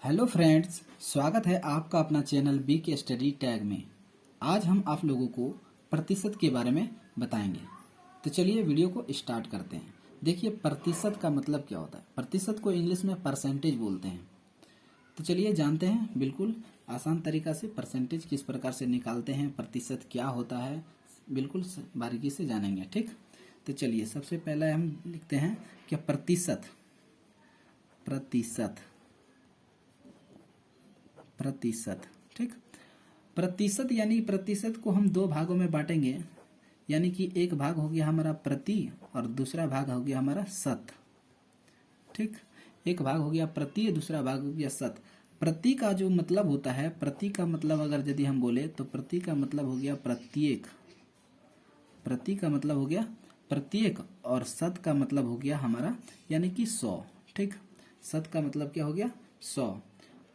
Hello friends, स्वागत है आपका अपना चैनल बी के स्टडी टैग में। आज हम आप लोगों को प्रतिशत के बारे में बताएंगे। तो चलिए वीडियो को स्टार्ट करते हैं। देखिए, प्रतिशत का मतलब क्या होता है। प्रतिशत को इंग्लिश में परसेंटेज बोलते हैं। तो चलिए जानते हैं बिल्कुल आसान तरीका से परसेंटेज किस प्रकार से निकालते हैं, प्रतिशत क्या होता है, बिल्कुल बारीकी से जानेंगे। ठीक, तो चलिए सबसे पहले हम लिखते हैं कि प्रतिशत प्रतिशत प्रतिशत ठीक, प्रतिशत यानी प्रतिशत को हम दो भागों में बांटेंगे। यानी कि एक भाग हो गया हमारा प्रति और दूसरा भाग हो गया हमारा शत। ठीक, एक भाग हो गया प्रति, दूसरा भाग हो गया शत। प्रति का जो मतलब होता है, प्रति का मतलब अगर यदि हम बोले तो प्रति का मतलब हो गया प्रत्येक। प्रति का मतलब हो गया प्रत्येक और शत का मतलब हो गया हमारा यानी कि 100। ठीक, शत का मतलब क्या हो गया 100।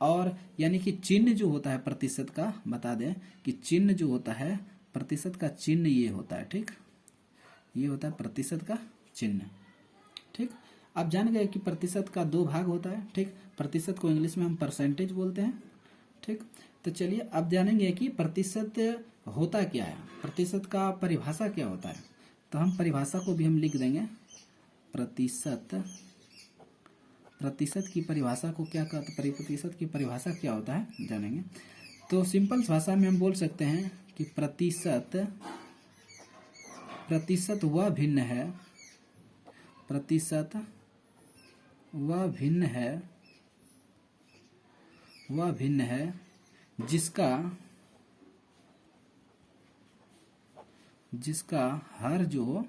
और यानी कि चिन्ह जो होता है प्रतिशत का, बता दें कि चिन्ह जो होता है प्रतिशत का चिन्ह ये होता है। ठीक, ये होता है प्रतिशत का चिन्ह। ठीक, आप जान गए कि प्रतिशत का दो भाग होता है। ठीक, प्रतिशत को इंग्लिश में हम परसेंटेज बोलते हैं। ठीक, तो चलिए अब जानेंगे कि प्रतिशत होता क्या है, प्रतिशत का परिभाषा क्या होता है। तो हम परिभाषा को भी हम लिख देंगे। प्रतिशत प्रतिशत की परिभाषा को क्या कहते हैं, प्रतिशत की परिभाषा क्या होता है जानेंगे। तो सिंपल भाषा में हम बोल सकते हैं कि प्रतिशत प्रतिशत वह भिन्न है, प्रतिशत वह भिन्न है, वह भिन्न है जिसका जिसका हर जो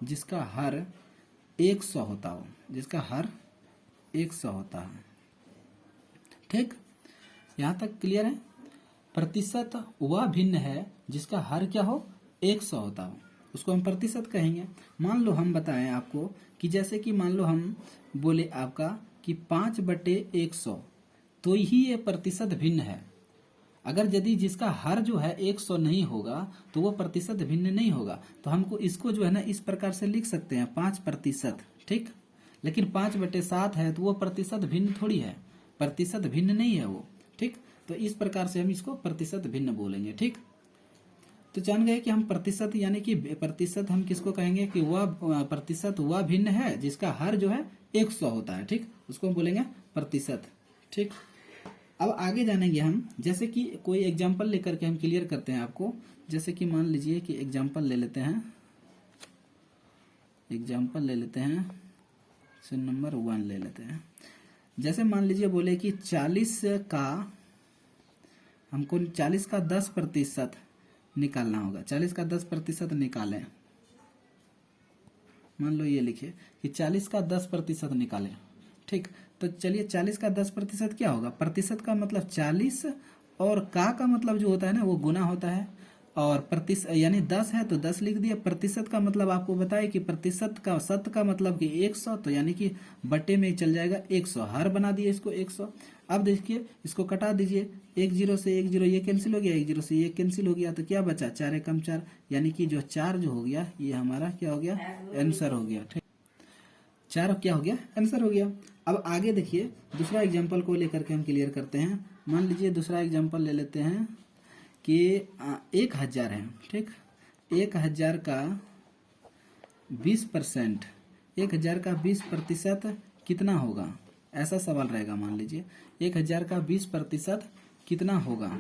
जिसका हर 100 होता हो, जिसका हर 100 होता है। ठीक, यहाँ तक क्लियर है। प्रतिशत वह भिन्न है जिसका हर क्या हो 100 होता हो, उसको हम प्रतिशत कहेंगे। मान लो हम बताएं आपको कि जैसे कि मान लो हम बोले आपका कि 5/100, तो ही ये प्रतिशत भिन्न है। अगर यदि जिसका हर जो है 100 नहीं होगा तो वो प्रतिशत भिन्न नहीं होगा। तो हमको इसको जो है ना इस प्रकार से लिख सकते हैं 5%। ठीक, लेकिन 5/7 है तो वो प्रतिशत भिन्न थोड़ी है, प्रतिशत भिन्न नहीं है वो। ठीक, तो इस प्रकार से हम इसको प्रतिशत भिन्न बोलेंगे। ठीक, तो जान गए कि हम प्रतिशत यानी कि प्रतिशत हम किसको कहेंगे कि वह प्रतिशत वह भिन्न है जिसका हर जो है 100 होता है। ठीक, उसको हम बोलेंगे प्रतिशत। ठीक, अब आगे जानेंगे हम, जैसे कि कोई एग्जाम्पल लेकर के हम क्लियर करते हैं आपको। जैसे कि मान लीजिए कि एग्जाम्पल ले लेते हैं, एग्जाम्पल ले लेते हैं, क्वेश्चन नंबर 1 ले लेते हैं। जैसे मान लीजिए बोले कि 40 का हमको 40 का 10% निकालना होगा। 40 का 10% निकालें। मान लो ये लिखे कि 40 का 10% निकालें। ठीक, तो चलिए 40 का 10% क्या होगा। प्रतिशत का मतलब 40 और का मतलब जो होता है ना वो गुना होता है। और प्रतिशत यानी 10 है तो 10 लिख दिया। प्रतिशत का मतलब आपको बताए कि प्रतिशत का शत का मतलब कि 100, तो यानी कि बट्टे में चल जाएगा 100, हर बना दिए इसको 100। अब देखिए इसको कटा दीजिए, 1 0 से 1 0 ये कैंसिल हो गया, 1 0 से ये कैंसिल हो गया, तो क्या बचा 4 एकम 4, यानी कि जो 4 जो हो गया ये हमारा क्या हो गया आंसर हो गया। ठीक, 4 क्या हो गया आंसर हो गया। अब आगे देखिए दूसरा एग्जाम्पल को लेकर के हम क्लियर करते हैं। मान लीजिए दूसरा एग्जाम्पल ले लेते हैं कि 1000 है। ठीक, 1000 का 20%, 1000 का 20% कितना होगा, ऐसा सवाल रहेगा। मान लीजिए 1000 का 20% कितना होगा,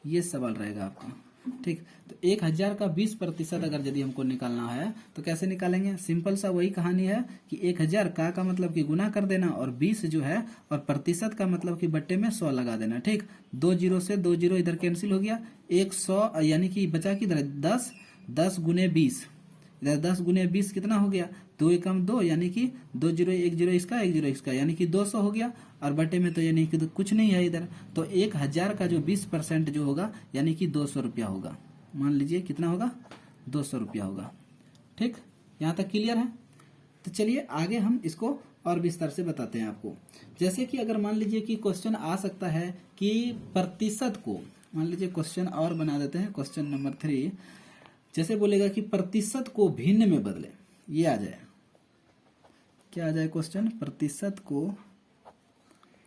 ये सवाल रहेगा आपका। ठीक, तो 1000 का 20% अगर यदि हमको निकालना है तो कैसे निकालेंगे। सिंपल सा वही कहानी है कि 1000 का मतलब कि गुना कर देना और 20 जो है और प्रतिशत का मतलब कि बट्टे में 100 लगा देना। ठीक, 2 0 से 2 0 इधर कैंसिल हो गया, 100 यानी कि बचा किधर 10, 10 गुने 20, इधर 10 गुने 20 कितना हो गया 2 एकम 2, यानी कि 2 0 1 0 इसका 1 0 इसका, यानी कि 200 हो गया। और बटे में तो यानी कि तो कुछ नहीं है इधर, तो 1000 का जो 20% जो होगा यानी कि 200 रुपया होगा। मान लीजिए कितना होगा 200 रुपया होगा। ठीक, यहाँ तक क्लियर है। तो चलिए आगे हम इसको और विस्तार से बताते हैं आपको। जैसे कि अगर मान लीजिए कि क्वेश्चन आ सकता है कि प्रतिशत को, मान लीजिए क्वेश्चन और बना देते हैं, क्वेश्चन नंबर 3। जैसे बोलेगा कि प्रतिशत को भिन्न में बदले, ये आ जाए, क्या आ जाए क्वेश्चन, प्रतिशत को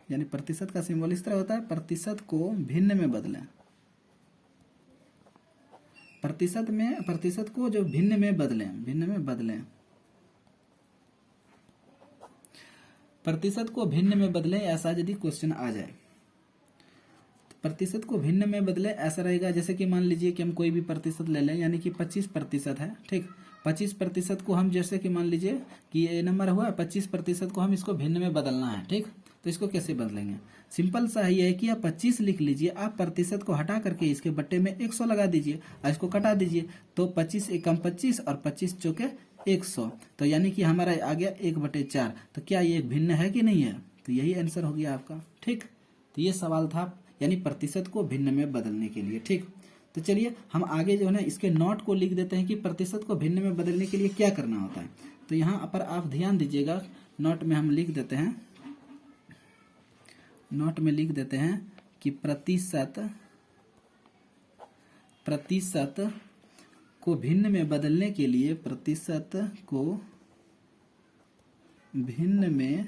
यानी प्रतिशत का सिंबल इस तरह होता है, प्रतिशत को भिन्न में बदलें, प्रतिशत को जो भिन्न में बदलें, प्रतिशत को भिन्न में बदलें, ऐसा यदि क्वेश्चन आ जाए तो प्रतिशत को भिन्न में बदलें ऐसा रहेगा, जैसे कि मान लीजिए कि हम कोई भी प्रतिशत ले लें, यानी कि 25% है, ठीक। 25% को हम जैसे कि मान लीजिए कि ये नंबर हुआ 25% को हम इसको भिन्न में बदलना है, ठीक। तो इसको कैसे बदलेंगे? सिंपल सा ही है कि आप 25 लिख लीजिए, आप प्रतिशत को हटा करके इसके बट्टे में 100 लगा दीजिए और इसको कटा दीजिए, तो 25 एकम 25 और 25 चौके 100, तो यानी कि हमारा आ गया 1/4। तो क्या ये भिन्न है कि नहीं है? तो यही आंसर हो गया आपका, ठीक। तो ये सवाल था, यानी प्रतिशत को भिन्न में बदलने के लिए, ठीक। तो चलिए हम आगे जो है ना इसके नोट को लिख देते हैं कि प्रतिशत को भिन्न में बदलने के लिए क्या करना होता है। तो यहाँ पर आप ध्यान दीजिएगा, नोट में हम लिख देते हैं, नोट में लिख देते हैं कि प्रतिशत को भिन्न में बदलने के लिए, प्रतिशत को भिन्न में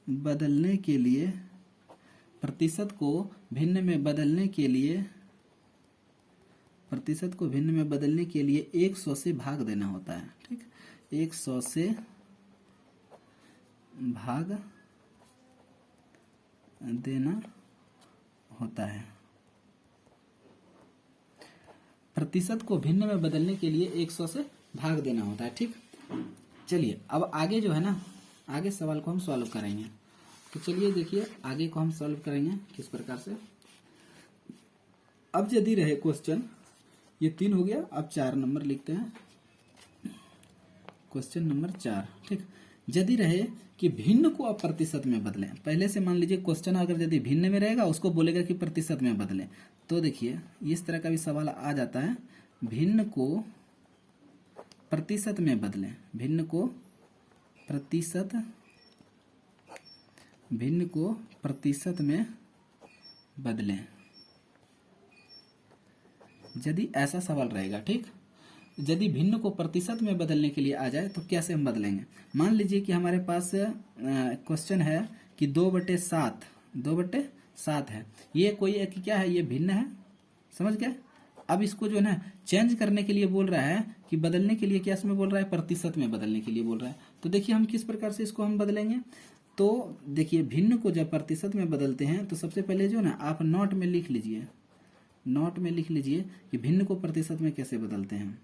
बदलने के लिए, प्रतिशत को भिन्न में बदलने के लिए, प्रतिशत को भिन्न में बदलने के लिए 100 से भाग देना होता है, ठीक। 100 से भाग देना होता है। प्रतिशत को भिन्न में बदलने के लिए 100 से भाग देना होता है, ठीक। चलिए अब आगे जो है ना, आगे सवाल को हम सॉल्व करेंगे। तो चलिए देखिए आगे को हम सॉल्व करेंगे किस प्रकार से। अब यदि रहे क्वेश्चन, ये 3 हो गया, अब 4 नंबर लिखते हैं, क्वेश्चन नंबर 4, ठीक। यदि रहे कि भिन्न को आप प्रतिशत में बदलें, पहले से मान लीजिए क्वेश्चन अगर यदि भिन्न में रहेगा उसको बोलेगा कि प्रतिशत में बदलें, तो देखिए इस तरह का भी सवाल आ जाता है, भिन्न को प्रतिशत में बदलें, भिन्न को प्रतिशत में बदलें, यदि ऐसा सवाल रहेगा, ठीक। यदि भिन्न को प्रतिशत में बदलने के लिए आ जाए तो कैसे हम बदलेंगे? मान लीजिए कि हमारे पास क्वेश्चन है कि 2/7 है, ये कोई एक क्या है, ये भिन्न है, समझ गए। अब इसको जो है ना चेंज करने के लिए बोल रहा है कि बदलने के लिए क्या इसमें बोल रहा है, प्रतिशत में बदलने के लिए बोल रहा है। तो देखिए हम किस प्रकार से इसको हम बदलेंगे। तो देखिए भिन्न को जब प्रतिशत में बदलते हैं तो सबसे पहले जो ना आप नोट में लिख लीजिए, नोट में लिख लीजिए कि भिन्न को प्रतिशत में कैसे बदलते हैं।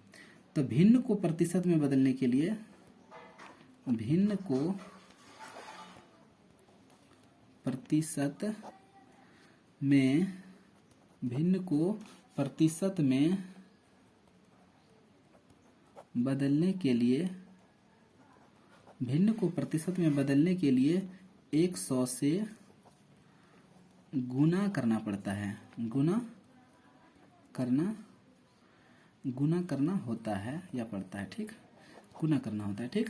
तो भिन्न को प्रतिशत में बदलने के लिए, भिन्न को प्रतिशत में, भिन्न को प्रतिशत में बदलने के लिए, भिन्न को प्रतिशत में बदलने के लिए 100 से गुना करना पड़ता है, गुना करना होता है या पड़ता है, ठीक। गुना करना होता है, ठीक।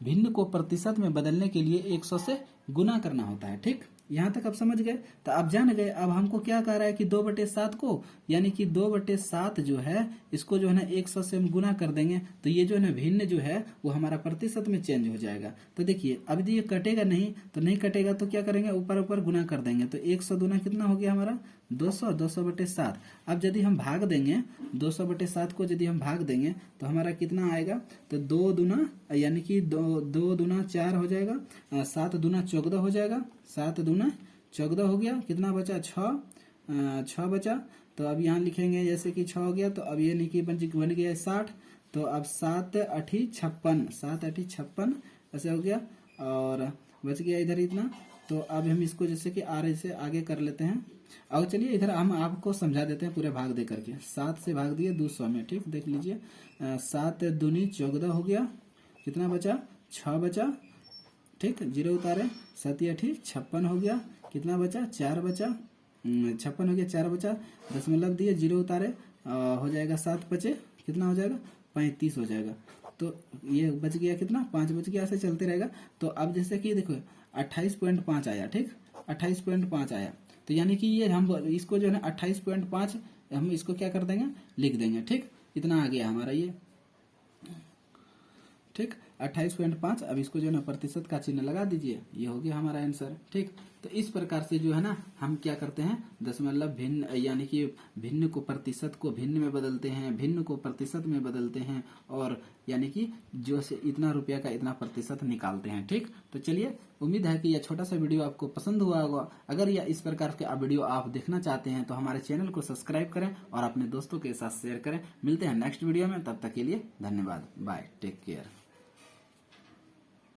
भिन्न को प्रतिशत में बदलने के लिए 100 से गुना करना होता है, ठीक। यहाँ तक आप समझ गए। तो आप जान गए। अब हमको क्या कह रहा है कि 2/7 को, यानी कि 2/7 जो है इसको जो है ना 100 से हम गुना कर देंगे, तो ये जो है ना भिन्न जो है वो हमारा प्रतिशत में चेंज हो जाएगा। तो देखिए अब यदि ये कटेगा नहीं, तो नहीं कटेगा तो क्या करेंगे, ऊपर ऊपर गुना कर देंगे। तो 100 दूना कितना हो गया हमारा 200, 200/7। अब यदि हम भाग देंगे 200/7 को, यदि हम भाग देंगे तो हमारा कितना आएगा, तो 2 दूना यानी कि 2 दूना 4 हो जाएगा, 7 दूना 14 हो जाएगा, 7 दूना 14 हो गया, कितना बचा 6 बचा। तो अब यहाँ लिखेंगे जैसे कि 6 हो गया, तो अब ये नहीं बन गया 60, तो अब 7 8 56, 7 8 56 ऐसे हो गया, और बच गया इधर इतना। तो अब हम इसको जैसे कि से आगे कर लेते हैं। और चलिए इधर हम आपको समझा देते हैं पूरे भाग दे करके। 7 से भाग दिए 200 में, ठीक। देख लीजिए 7 दूनी 14 हो गया, कितना बचा 6 बचा, ठीक। 0 उतारे, 7 8 56 हो गया, कितना बचा 4 बचा, 56 हो गया, 4 बचा, दशमलव दिए 0 उतारे, हो जाएगा 7 बचे, कितना हो जाएगा 35 हो जाएगा। तो ये बच गया कितना 5 बच गया, ऐसे चलते रहेगा। तो अब जैसे कि देखो 28.5 आया, ठीक। 28.5 आया, तो यानी कि ये हम इसको जो है ना 28.5 हम इसको क्या कर देंगे, लिख देंगे, ठीक। इतना आ गया हमारा ये, ठीक। 28.5। अब इसको जो है ना प्रतिशत का चिन्ह लगा दीजिए, ये हो गया हमारा आंसर। ठीक, तो इस प्रकार से जो है ना हम क्या करते हैं, दशमलव भिन्न यानी कि भिन्न को प्रतिशत को भिन्न में बदलते हैं, भिन्न को प्रतिशत में बदलते हैं, और यानी कि जो से इतना रुपया का इतना प्रतिशत निकालते हैं। ठीक, तो चलिए, उम्मीद है कि यह छोटा सा वीडियो आपको पसंद हुआ होगा। अगर यह इस प्रकार के वीडियो आप देखना चाहते हैं तो हमारे चैनल को सब्सक्राइब करें और अपने दोस्तों के साथ शेयर करें। मिलते हैं नेक्स्ट वीडियो में, तब तक के लिए धन्यवाद। Bye, take care.